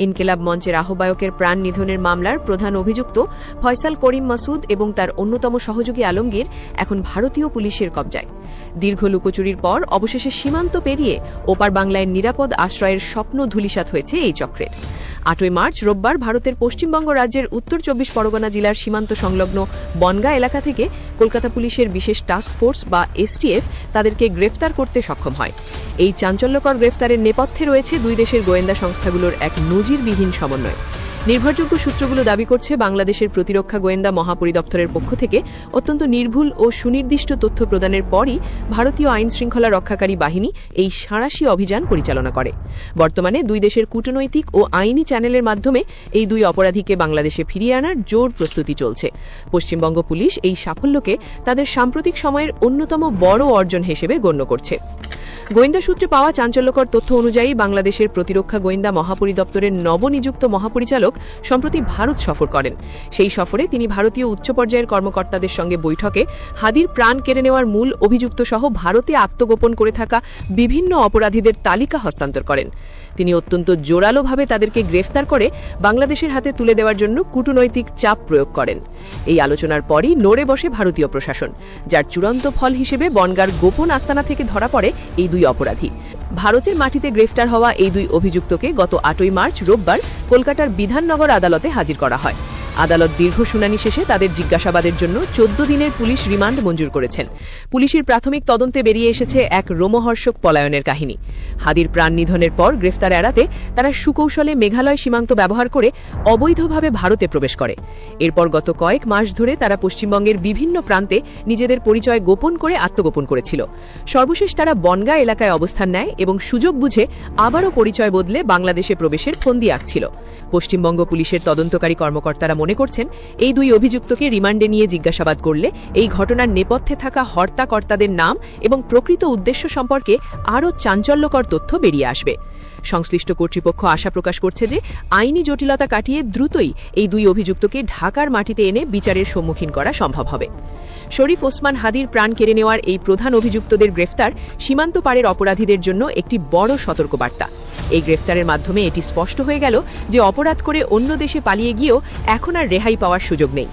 ইনকিলাব মঞ্চের আহ্বায়কের প্রাণ নিধনের মামলার প্রধান অভিযুক্ত ফয়সাল করিম মাসুদ এবং তার অন্যতম সহযোগী আলমগীর এখন ভারতীয় পুলিশের কবজায়। দীর্ঘ লুকোচুরির পর অবশেষে সীমান্ত পেরিয়ে ওপার বাংলায় নিরাপদ আশ্রয়ের স্বপ্ন ধূলিসাৎ হয়েছে এই চক্রের। ৮ই মার্চ রোববার ভারতের পশ্চিমবঙ্গ রাজ্যের উত্তর ২৪ পরগনা জেলার সীমান্ত সংলগ্ন বনগা এলাকা থেকে কলকাতা পুলিশের বিশেষ টাস্ক ফোর্স বা এসটিএফ তাদেরকে গ্রেফতার করতে সক্ষম হয়। এই চাঞ্চল্যকর গ্রেফতারের নেপথ্যে রয়েছে দুই দেশের গোয়েন্দা সংস্থাগুলোর এক নজিরবিহীন সমন্বয়। নির্ভরযোগ্য সূত্রগুলো দাবি করছে বাংলাদেশের প্রতিরক্ষা গোয়েন্দা মহাপরিদপ্তরের পক্ষ থেকে অত্যন্ত নির্ভুল ও সুনির্দিষ্ট তথ্য প্রদানের পরই ভারতীয় আইন শৃঙ্খলা রক্ষাকারী বাহিনী এই সাঁড়াশি অভিযান পরিচালনা করে। বর্তমানে দুই দেশের কূটনৈতিক ও আইনি চ্যানেলের মাধ্যমে এই দুই অপরাধীকে বাংলাদেশে ফিরিয়ে আনার জোর প্রস্তুতি চলছে। পশ্চিমবঙ্গ পুলিশ এই সাফল্যকে তাদের সাম্প্রতিক সময়ের অন্যতম বড় অর্জন হিসেবে গণ্য করছে। গোয়েন্দা সূত্রে পাওয়া চাঞ্চল্যকর তথ্য অনুযায়ী বাংলাদেশের প্রতিরক্ষা গোয়েন্দা মহাপরিদপ্তরের নবনিযুক্ত মহাপরিচালক সম্প্রতি ভারত সফর করেন। সেই সফরে তিনি ভারতীয় উচ্চ পর্যায়ের কর্মকর্তাদের সঙ্গে বৈঠকে হাদির প্রাণ কেড়ে নেওয়ার মূল অভিযুক্ত সহ ভারতে আত্মগোপন করে থাকা বিভিন্ন অপরাধীদের তালিকা হস্তান্তর করেন। তিনি অত্যন্ত জোরালোভাবে তাদেরকে গ্রেফতার করে বাংলাদেশের হাতে তুলে দেওয়ার জন্য কূটনৈতিক চাপ প্রয়োগ করেন। এই আলোচনার পরই নড়ে বসে ভারতীয় প্রশাসন, যার চূড়ান্ত ফল হিসেবে বনগার গোপন আস্তানা থেকে ধরা পড়ে এই দুই অপরাধী। ভারতের মাটিতে গ্রেফতার হওয়া এই দুই অভিযুক্তকে গত ৮ই মার্চ রোববার কলকাতার বিধাননগর আদালতে হাজির করা হয়। আদালত দীর্ঘ শুনানি শেষে তাদের জিজ্ঞাসাবাদের জন্য ১৪ দিনের পুলিশ রিমান্ড মঞ্জুর করেছেন। পুলিশের প্রাথমিক তদন্তে বেরিয়ে এসেছে এক রোমহর্ষক পলায়নের কাহিনী। হাদির প্রাণ নিধনের পর গ্রেফতার এড়াতে তারা সুকৌশলে মেঘালয় সীমান্ত ব্যবহার করে অবৈধভাবে ভারতে প্রবেশ করে। এরপর গত কয়েক মাস ধরে তারা পশ্চিমবঙ্গের বিভিন্ন প্রান্তে নিজেদের পরিচয় গোপন করে আত্মগোপন করেছিল। সর্বশেষ তারা বনগা এলাকায় অবস্থান নেয় এবং সুযোগ বুঝে আবারও পরিচয় বদলে বাংলাদেশে প্রবেশের ফন্দি আঁকছিল। পশ্চিমবঙ্গ পুলিশের তদন্তকারী কর্মকর্তারা মনে করছেন, এই দুই অভিযুক্তকে রিমান্ডে নিয়ে জিজ্ঞাসাবাদ করলে এই ঘটনার নেপথ্যে থাকা হর্তাকর্তাদের নাম এবং প্রকৃত উদ্দেশ্য সম্পর্কে আরও চাঞ্চল্যকর তথ্য বেরিয়ে আসবে। সংশ্লিষ্ট কর্তৃপক্ষ আশা প্রকাশ করছে যে আইনি জটিলতা কাটিয়ে দ্রুতই এই দুই অভিযুক্তকে ঢাকার মাটিতে এনে বিচারের সম্মুখীন করা সম্ভব হবে। শরীফ ওসমান হাদির প্রাণ কেড়ে নেওয়ার এই প্রধান অভিযুক্তদের গ্রেফতার সীমান্ত পারের অপরাধীদের জন্য একটি বড় সতর্কবার্তা। এই গ্রেফতারের মাধ্যমে এটি স্পষ্ট হয়ে গেল যে অপরাধ করে অন্য দেশে পালিয়ে গিয়েও এখন আর রেহাই পাওয়ার সুযোগ নেই।